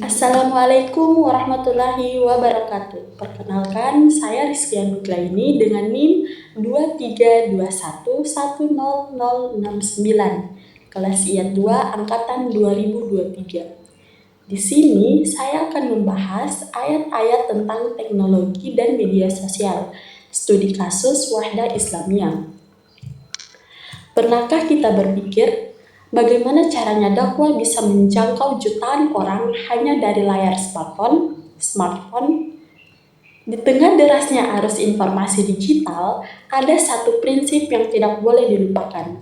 Assalamualaikum warahmatullahi wabarakatuh. Perkenalkan, saya Rizky Anuglaini dengan NIM 2321100069, kelas IAT 2 angkatan 2023. Di sini saya akan membahas ayat-ayat tentang teknologi dan media sosial, studi kasus Wahda Islamiyah. Pernahkah kita berpikir bagaimana caranya dakwah bisa menjangkau jutaan orang hanya dari layar smartphone? Di tengah derasnya arus informasi digital, ada satu prinsip yang tidak boleh dilupakan.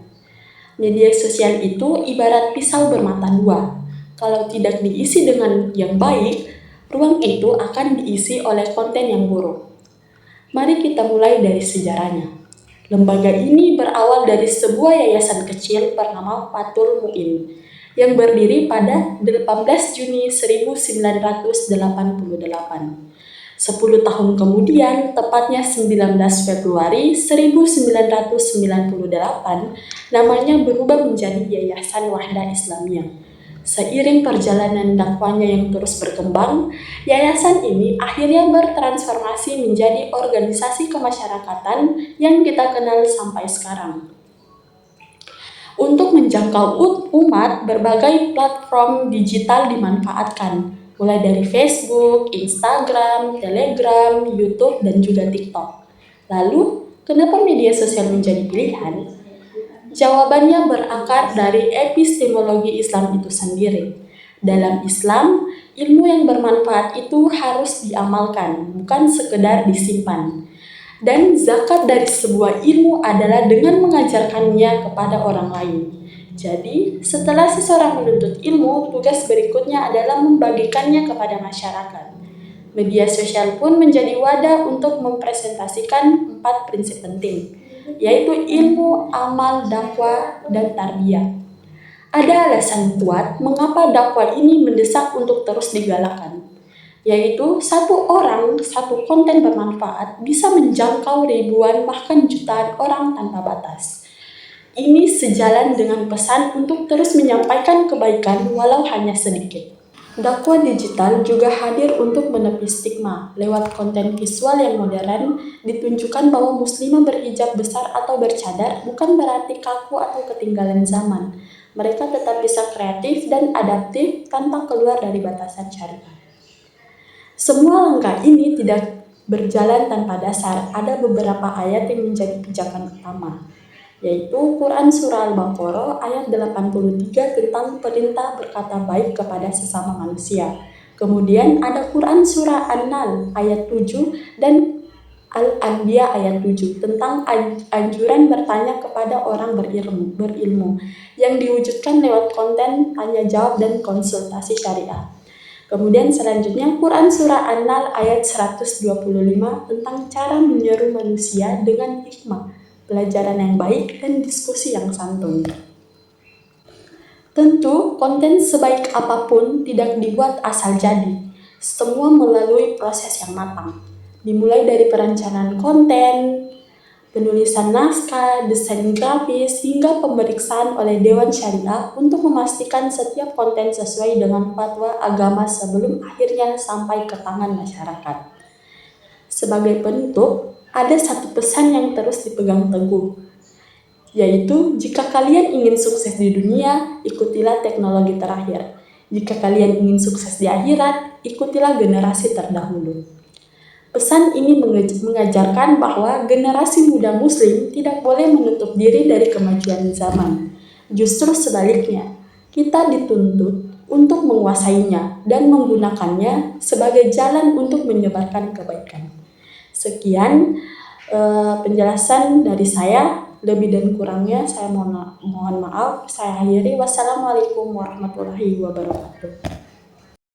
Media sosial itu ibarat pisau bermata dua. Kalau tidak diisi dengan yang baik, ruang itu akan diisi oleh konten yang buruk. Mari kita mulai dari sejarahnya. Lembaga ini berawal dari sebuah yayasan kecil bernama Fathul Mu'in yang berdiri pada 18 Juni 1988. 10 tahun kemudian, tepatnya 19 Februari 1998, namanya berubah menjadi Yayasan Wahda Islamiyah. Seiring perjalanan dakwahnya yang terus berkembang, yayasan ini akhirnya bertransformasi menjadi organisasi kemasyarakatan yang kita kenal sampai sekarang. Untuk menjangkau umat, berbagai platform digital dimanfaatkan, mulai dari Facebook, Instagram, Telegram, YouTube, dan juga TikTok. Lalu, kenapa media sosial menjadi pilihan? Jawabannya berakar dari epistemologi Islam itu sendiri. Dalam Islam, ilmu yang bermanfaat itu harus diamalkan, bukan sekedar disimpan. Dan zakat dari sebuah ilmu adalah dengan mengajarkannya kepada orang lain. Jadi, setelah seseorang menuntut ilmu, tugas berikutnya adalah membagikannya kepada masyarakat. Media sosial pun menjadi wadah untuk mempresentasikan 4 prinsip penting, yaitu ilmu, amal, dakwah, dan tarbiyah. Ada alasan kuat mengapa dakwah ini mendesak untuk terus digalakkan, yaitu satu orang, satu konten bermanfaat bisa menjangkau ribuan bahkan jutaan orang tanpa batas. Ini sejalan dengan pesan untuk terus menyampaikan kebaikan walau hanya sedikit. Dakwah digital juga hadir untuk menepis stigma. Lewat konten visual yang modern, ditunjukkan bahwa muslimah berhijab besar atau bercadar bukan berarti kaku atau ketinggalan zaman. Mereka tetap bisa kreatif dan adaptif tanpa keluar dari batasan syariat. Semua langkah ini tidak berjalan tanpa dasar. Ada beberapa ayat yang menjadi pijakan utama, yaitu Quran Surah Al-Baqarah ayat 83 tentang perintah berkata baik kepada sesama manusia. Kemudian ada Quran Surah An-Nahl ayat 7 dan Al-Anbiya ayat 7 tentang anjuran bertanya kepada orang berilmu yang diwujudkan lewat konten tanya jawab dan konsultasi syariah. Kemudian selanjutnya Quran Surah An-Nahl ayat 125 tentang cara menyeru manusia dengan hikmah, pelajaran yang baik, dan diskusi yang santun. Tentu, konten sebaik apapun tidak dibuat asal jadi. Semua melalui proses yang matang. Dimulai dari perencanaan konten, penulisan naskah, desain grafis, hingga pemeriksaan oleh Dewan Syariah untuk memastikan setiap konten sesuai dengan fatwa agama sebelum akhirnya sampai ke tangan masyarakat. Sebagai penutup, ada satu pesan yang terus dipegang teguh, yaitu jika kalian ingin sukses di dunia, ikutilah teknologi terakhir. Jika kalian ingin sukses di akhirat, ikutilah generasi terdahulu. Pesan ini mengajarkan bahwa generasi muda muslim tidak boleh menutup diri dari kemajuan zaman. Justru sebaliknya, kita dituntut untuk menguasainya dan menggunakannya sebagai jalan untuk menyebarkan kebaikan. Sekian penjelasan dari saya. Lebih dan kurangnya saya mohon maaf. Saya akhiri. Wassalamualaikum warahmatullahi wabarakatuh.